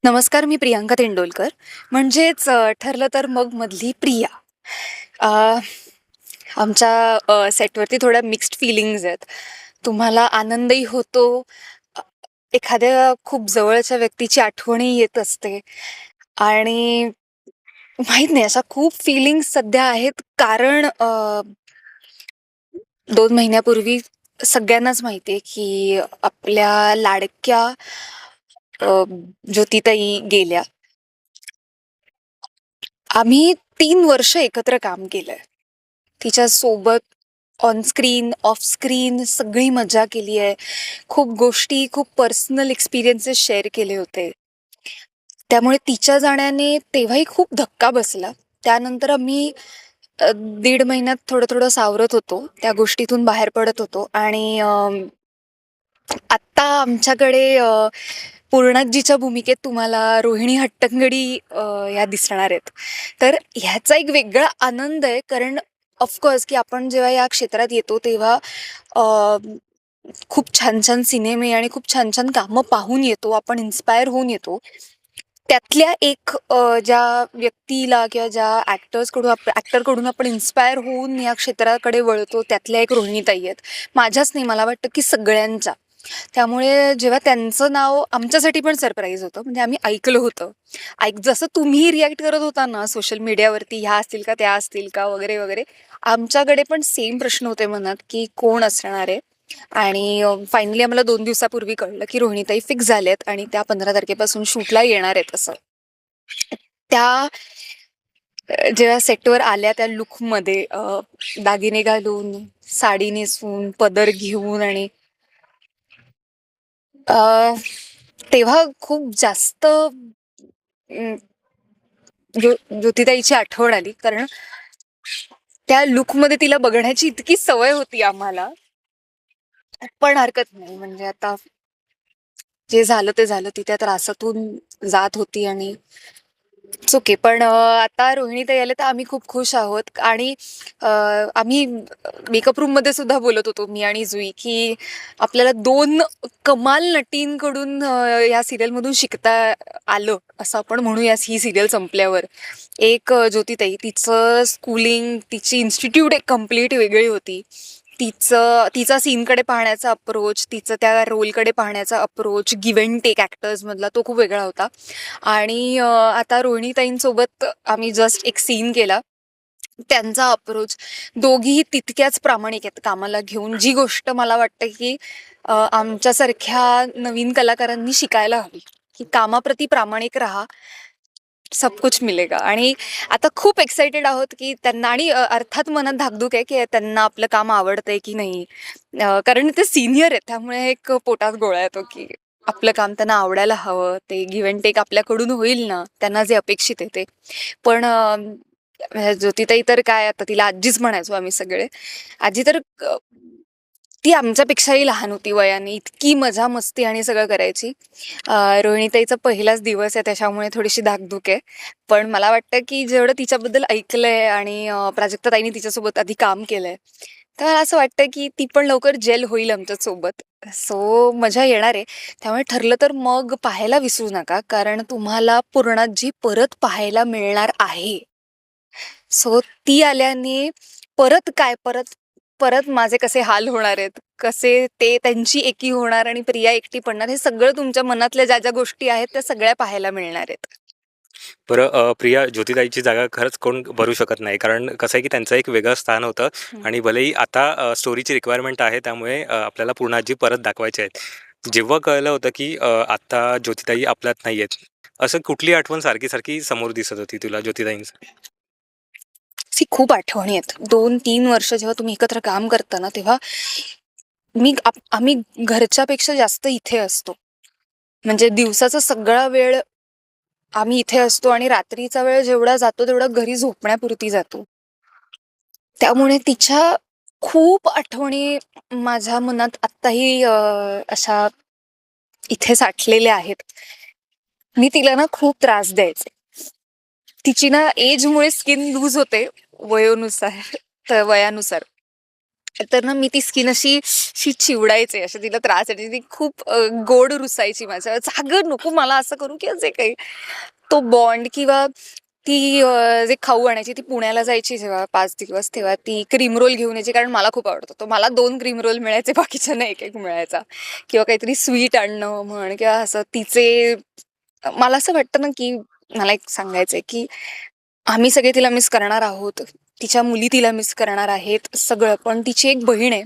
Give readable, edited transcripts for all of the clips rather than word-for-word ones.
नमस्कार, मी प्रियांका तेंडोलकर. म्हणजेच ठरलं तर मग मधली प्रिया. अ, आमच्या सेटवरती थोड्या मिक्स्ड फीलिंग्ज आहेत. तुम्हाला आनंदही होतो, अ, एखाद्या खूप जवळच्या व्यक्तीची आठवणही येत असते आणि माहीत नाही अशा खूप फीलिंग्ज सध्या आहेत. कारण 2 महिन्यापूर्वी सगळ्यांनाच माहिती आहे, की आपल्या लाडक्या अ, ज्योतीताई गेल्या. आम्ही 3 वर्ष एकत्र काम केलंय. तिच्यासोबत ऑन स्क्रीन, ऑफ स्क्रीन सगळी मजा केली आहे. खूप गोष्टी, खूप पर्सनल एक्सपिरियन्सेस शेअर केले होते. त्यामुळे तिच्या जाण्याने तेव्हाही खूप धक्का बसला. त्यानंतर आम्ही 1.5 महिन्यात थोडं-थोडं सावरत होतो. त्या गोष्टीतून बाहेर पडत होतो आणि आत्ता आमच्याकडे पूर्णाजीच्या भूमिकेत तुम्हाला रोहिणी हट्टंगडी ह्या दिसणार आहेत. तर ह्याचा एक वेगळा आनंद आहे, कारण ऑफकोर्स की आपण जेव्हा या क्षेत्रात येतो तेव्हा अ, खूप छान-छान सिनेमे आणि खूप छान-छान कामं पाहून येतो. आपण इन्स्पायर होऊन येतो. त्यातल्या एक ज्या व्यक्तीला किंवा ज्या ॲक्टरकडून आपण इन्स्पायर होऊन या क्षेत्राकडे वळतो, त्यातल्या एक रोहिणीताई आहेत. माझ्याच नाही, मला वाटतं की सगळ्यांच्या. त्यामुळे जेव्हा त्यांचं नाव आमच्यासाठी पण सरप्राईज होतं. म्हणजे आम्ही ऐकलं होतं. जसं तुम्ही रिॲक्ट करत होता ना सोशल मीडियावरती, ह्या असतील का, त्या असतील का, वगैरे, वगैरे. आमच्याकडे पण सेम प्रश्न होते मनात, की कोण असणार आहे? आणि फायनली आम्हाला 2 दिवसापूर्वी कळलं, की रोहिणीताई फिक्स झाल्यात आणि त्या 15 तारखेपासून शूटला येणार आहेत असं. त्या जेव्हा सेटवर आल्या त्या लूकमध्ये दागिने घालून, साडी नेसवून, पदर घेऊन आणि अ, तेव्हा खूप जास्त ज्योतिताईची आठवण आली. कारण त्या लूकमध्ये तिला बघण्याची इतकी सवय होती आम्हाला. पण हरकत नाही, म्हणजे आता जे झालं ते झालं. ती त्या त्रासातून जात होती आणि इट्स ओके. पण आता रोहिणीताई आल्या तर आम्ही खूप खुश आहोत आणि आम्ही मेकअप रूममध्ये सुद्धा बोलत होतो, मी आणि जुई, की आपल्याला 2 कमाल नटींकडून या सीरियलमधून शिकता आलं, असं आपण म्हणूया ही सीरियल संपल्यावर. एक ज्योतिताई, तिचं स्कूलिंग, तिची इन्स्टिट्यूट एक कंप्लीट वेगळी होती. तिचा सीनकडे पाहण्याचा अप्रोच, तिचं त्या रोलकडे पाहण्याचा अप्रोच, गिव्ह अँड टेक ॲक्टर्समधला तो खूप वेगळा होता. आणि आता रोहिणीताईंसोबत आम्ही जस्ट एक सीन केला. त्यांचा अप्रोच, दोघीही तितक्याच प्रामाणिक आहेत कामाला घेऊन. जी गोष्ट मला वाटतं, की आमच्यासारख्या नवीन कलाकारांनी शिकायला हवी, की कामाप्रती प्रामाणिक राहा, सब कुछ मिलेगा. आणि आता खूप एक्सायटेड आहोत, की त्यांना आणि अर्थात मनात धाकधूक आहे, की त्यांना आपलं काम आवडतंय की नाही. कारण ते सीनियर आहेत, त्यामुळे एक पोटात गोळा येतो, की आपलं काम त्यांना आवडायला हवं. ते गिव्ह अँड टेक आपल्याकडून होईल ना, त्यांना जे अपेक्षित आहे ते. पण ज्योतिताई तर काय, आता तिला आजीच म्हणायचो आम्ही सगळे. आजी तर ती आमच्यापेक्षाही लहान होती वयाने. इतकी मजा मस्ती आणि सगळं करायची. रोहिणीताईचा पहिलाच दिवस आहे, त्याच्यामुळे थोडीशी धाकधूक आहे. पण मला वाटतं, की जेवढं तिच्याबद्दल ऐकलंय आणि प्राजक्ताताईंनी तिच्यासोबत आधी काम केलंय, तर मला असं वाटतं, की ती पण लवकर जेल होईल आमच्यासोबत. सो मजा येणार आहे. त्यामुळे ठरलं तर मग पाहायला विसरू नका, कारण तुम्हाला पूर्णाजी परत पाहायला मिळणार आहे. सो ती आल्याने परत काय, परत परत माझे कसे हाल होणार आहेत, कसे ते त्यांची एकी होणार आणि प्रिया एकटी पडणार, हे सगळं तुमच्या मनातल्या ज्या ज्या गोष्टी आहेत त्या सगळ्या पाहायला मिळणार आहेत. बरं प्रिया ज्योतिताईची जागा खरंच कोण भरू शकत नाही. कारण कसं आहे की त्यांचं एक वेगळं स्थान होतं हं. आणि भलेही आता स्टोरीची रिक्वायरमेंट आहे त्यामुळे आपल्याला पूर्ण आजी परत दाखवायचे आहेत. जेव्हा कळलं होतं की आता ज्योतिताई आपल्यात नाही आहेत, असं कुठली आठवण सारखी-सारखी समोर दिसत होती तुला ज्योतिताईंचं? खूप आठवणी आहेत. 2-3 वर्ष जेव्हा तुम्ही एकत्र काम करता ना, तेव्हा आम्ही घरच्यापेक्षा जास्त इथे असतो. म्हणजे दिवसाचा सगळा वेळ आम्ही इथे असतो आणि रात्रीचा वेळ जेवढा जातो तेवढा घरी झोपण्यापुरती जातो. त्यामुळे तिच्या खूप आठवणी माझ्या मनात आत्ताही अशा इथे साठलेल्या आहेत. मी तिला ना खूप त्रास द्यायचे. तिची ना एजमुळे स्किन लूज होते वयोनुसार, तर वयानुसार. तर ना मी ती स्किन अशी चिवडायचे, अशी तिला त्रास यायची. ती खूप गोड रुसायची माझ्यावर. "अगं नको मला असं करू की जे काही." तो बॉन्ड किंवा ती जे खाऊ आणायची, ती पुण्याला जायची जेव्हा 5 दिवस, तेव्हा ती क्रीम रोल घेऊन यायची कारण मला खूप आवडतो. तो मला 2 क्रीम रोल मिळायचे, बाकीच्यांना 1-1 मिळायचा. किंवा काहीतरी स्वीट आणणं म्हण किंवा असं तिचे मला असं वाटतं ना, की मला एक सांगायचंय, की आम्ही सगळे तिला मिस करणार आहोत. तिच्या मुली तिला मिस करणार आहेत सगळं. पण तिची एक बहीण आहे.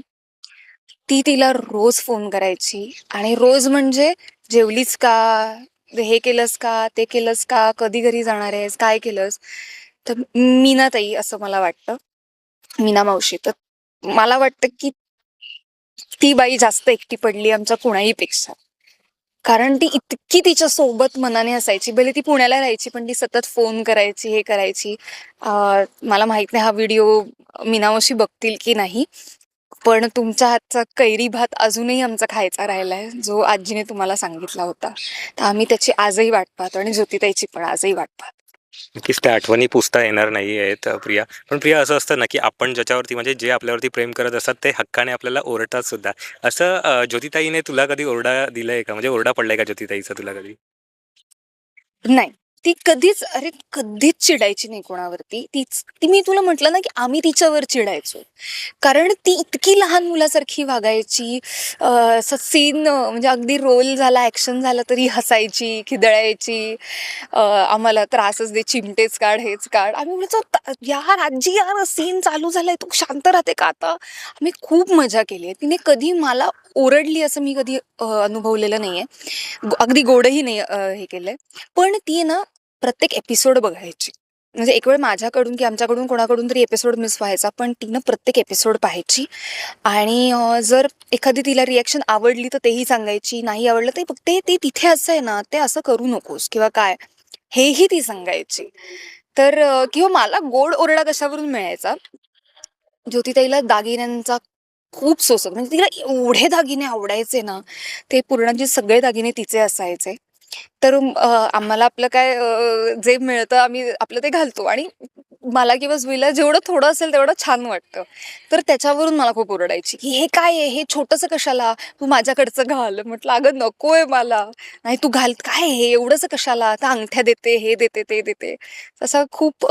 ती तिला रोज फोन करायची आणि रोज म्हणजे जेवलीस का? हे केलंस का? ते केलंस का? कधी घरी जाणार आहेस? काय केलंस? तर मीनाताई असं मला वाटतं. मीना मावशी. तर मला वाटतं, की ती बाई जास्त एकटी पडली आमच्या कुणाहीपेक्षा. कारण ती इतकी तिच्या सोबत मनाने असायची. भले ती पुण्याला राहायची, पण ती सतत फोन करायची, हे करायची. मला माहित नाही हा व्हिडिओ मीना मावशी बघतील की नाही. पण तुमच्या हातचा कैरी भात अजूनही आमचा खायचा राहिलाय, जो आजीने तुम्हाला सांगितला होता. तर आम्ही त्याची आजही वाट पाहतो आणि ज्योतिताईची पण आजही वाट पाहतो. नक्कीच त्या आठवणी पुसता येणार नाही आहेत प्रिया. पण प्रिया असं असतं ना, की आपण ज्याच्यावरती म्हणजे जे आपल्यावरती प्रेम करत असतात ते हक्काने आपल्याला ओरडतात सुद्धा. असं ज्योतिताईने तुला कधी ओरडा दिलाय का? म्हणजे ओरडा पडलाय का ज्योतिताईचा तुला कधी? नाही. ती कधीच अरे कधीच चिडायची नाही कोणावरती. ती मी तुला म्हटलं ना, की आम्ही तिच्यावर चिडायचो. कारण ती इतकी लहान मुलासारखी वागायची. असं सीन म्हणजे अगदी रोल झाला, ॲक्शन झालं तरी हसायची, खिदळायची. आम्हाला त्रासच दे, चिमटेच काढ, हेच काढ. आम्ही म्हणायचो, यार आजी यार सीन चालू झालाय, तू शांत राहते का आता?" आम्ही खूप मजा केली आहे. तिने कधी मला ओरडली असं मी कधी अनुभवलेलं नाहीये. अगदी गोडही नाही हे केलंय. पण ती ना प्रत्येक एपिसोड बघायची. म्हणजे एक वेळ माझ्याकडून की आमच्याकडून कोणाकडून तरी एपिसोड मिस व्हायचा, पण ती ना प्रत्येक एपिसोड पाहायची आणि जर एखादी तिला रिएक्शन आवडली तर तेही सांगायची, नाही आवडलं ते ते ते तिथे असं आहे ना, ते असं करू नकोस किंवा काय, हेही ती सांगायची. तर किंवा मला गोड ओरडा कशावरून मिळायचा, ज्योतिताईला दागिन्यांचा खूप सोसत म्हणजे तिला एवढे दागिने आवडायचे ना, ते पूर्णाचे सगळे दागिने तिचे असायचे. तर आम्हाला आपलं काय जे मिळतं आम्ही आपलं ते घालतो आणि मला किंवा जुईला जेवढं थोडं असेल तेवढं छान वाटतं. तर त्याच्यावरून मला खूप ओरडायची, की "हे काय आहे? हे छोटंसं कशाला? तू माझ्याकडचं घाल." म्हटलं, "अगं नकोय मला." "नाही तू घाल." "काय हे एवढंसं कशाला? तर अंगठ्या देते, हे देते, ते देते." तसं खूप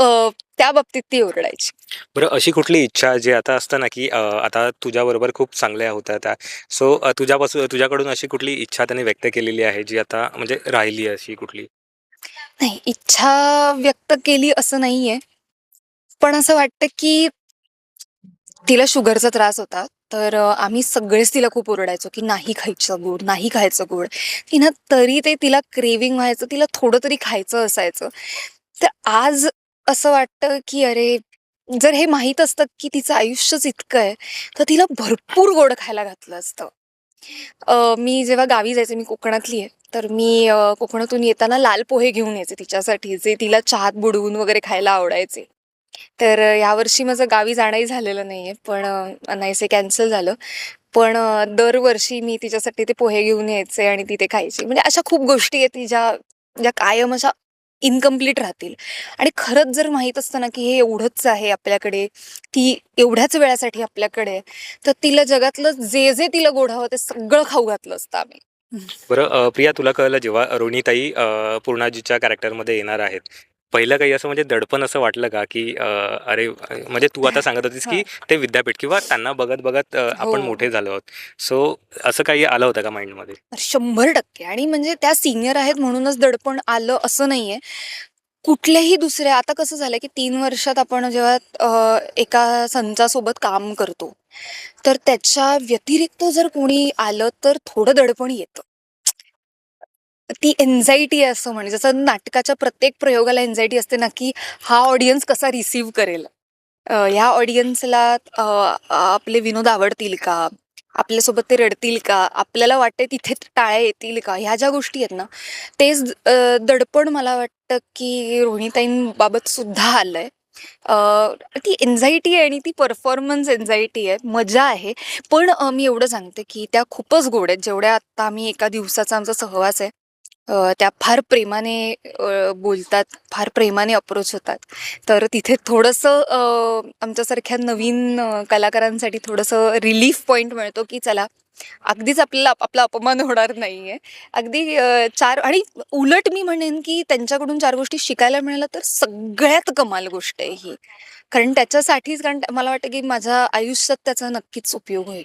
त्या बाबतीत ती ओरडायची. बरं अशी कुठली इच्छा जी आता असतं ना, की आता तुझ्याबरोबर खूप चांगल्या होत्या त्या. सो तुझ्याकडून अशी कुठली इच्छा त्याने व्यक्त केलेली आहे, जी आता म्हणजे राहिली आहे अशी कुठली? नाही, इच्छा व्यक्त केली असं नाहीये. पण असं वाटतं, की तिला शुगरचा त्रास होता. तर आम्ही सगळेच तिला खूप ओरडायचो, की "नाही खायचं गोड, नाही खायचं गोड." तिनं तरी ते तिला क्रेव्हिंग व्हायचं, तिला थोडं तरी खायचं असायचं. तर आज असं वाटतं, की अरे, जर हे माहीत असतं, की तिचं आयुष्यच इतकं आहे, तर तिला भरपूर गोड खायला घातलं असतं. मी जेव्हा गावी जायचे, मी कोकणातली आहे, तर मी कोकणातून येताना लाल पोहे घेऊन यायचे तिच्यासाठी, जे तिला चहात बुडवून वगैरे खायला आवडायचे. तर यावर्षी माझं गावी जाणंही झालेलं नाहीये, पण नाहीसे कॅन्सल झालं. पण दरवर्षी मी तिच्यासाठी ते पोहे घेऊन यायचे आणि ती ते खायची. म्हणजे अशा खूप गोष्टी आहेत ज्या कायम अशा इन्कम्प्लीट राहतील. आणि खरंच जर माहीत असतं ना, की हे एवढंच आहे आपल्याकडे, ती एवढ्याच वेळासाठी आपल्याकडे आहे, तर तिला जगातलं जे तिला गोड हवं ते सगळं खाऊ घातलं असतं आम्ही. बरं प्रिया तुला कळलं जेव्हा रोहिणीताई पूर्णाजीच्या कॅरेक्टरमध्ये येणार आहेत. पहिलं काही असं म्हणजे दडपण असं वाटलं का, की अरे म्हणजे तू आता सांगत होतीस, की हां. ते विद्यापीठ किंवा त्यांना बघत-बघत हो. आपण मोठे झालो आहोत. सो असं काही आलं होतं का माइंडमध्ये? 100% आणि म्हणजे त्या सीनियर आहेत म्हणूनच दडपण आलं असं नाहीये. कुठल्याही दुसऱ्या आता कसं झालंय, की 3 वर्षात आपण जेव्हा एका संचासोबत काम करतो, तर त्याच्या व्यतिरिक्त जर कोणी आलं तर थोडं दडपण येतं. ती एन्झायटी आहे असं म्हणे. जसं नाटकाच्या प्रत्येक प्रयोगाला एन्झायटी असते ना, की हा ऑडियन्स कसा रिसीव्ह करेल. ह्या ऑडियन्सला आपले विनोद आवडतील का? आपल्यासोबत ते रडतील का? आपल्याला वाटते तिथे टाळ्या येतील का? ह्या ज्या गोष्टी आहेत ना, तेच दडपण मला वाटतं, की रोहिणीताईंबाबत सुद्धा आलंय. अ, ती एन्झायटी आहे आणि ती परफॉर्मन्स एन्झायटी आहे. मजा आहे. पण मी एवढं सांगते, की त्या खूपच गोड आहेत. जेवढ्या आत्ता आम्ही एका दिवसाचा आमचा सहवास आहे, त्या फार प्रेमाने बोलतात, फार प्रेमाने अप्रोच होतात. तर तिथे थोडंसं आमच्यासारख्या नवीन कलाकारांसाठी थोडंसं रिलीफ पॉइंट मिळतो, की चला अगदीच आपल्याला आपला अपमान होणार नाहीये. अगदी 4 आणि उलट मी म्हणेन, की त्यांच्याकडून 4 गोष्टी शिकायला मिळाल्या तर सगळ्यात कमाल गोष्ट आहे ही. कारण त्याच्यासाठीच कारण मला वाटतं, की माझ्या आयुष्यात त्याचा नक्कीच उपयोग होईल.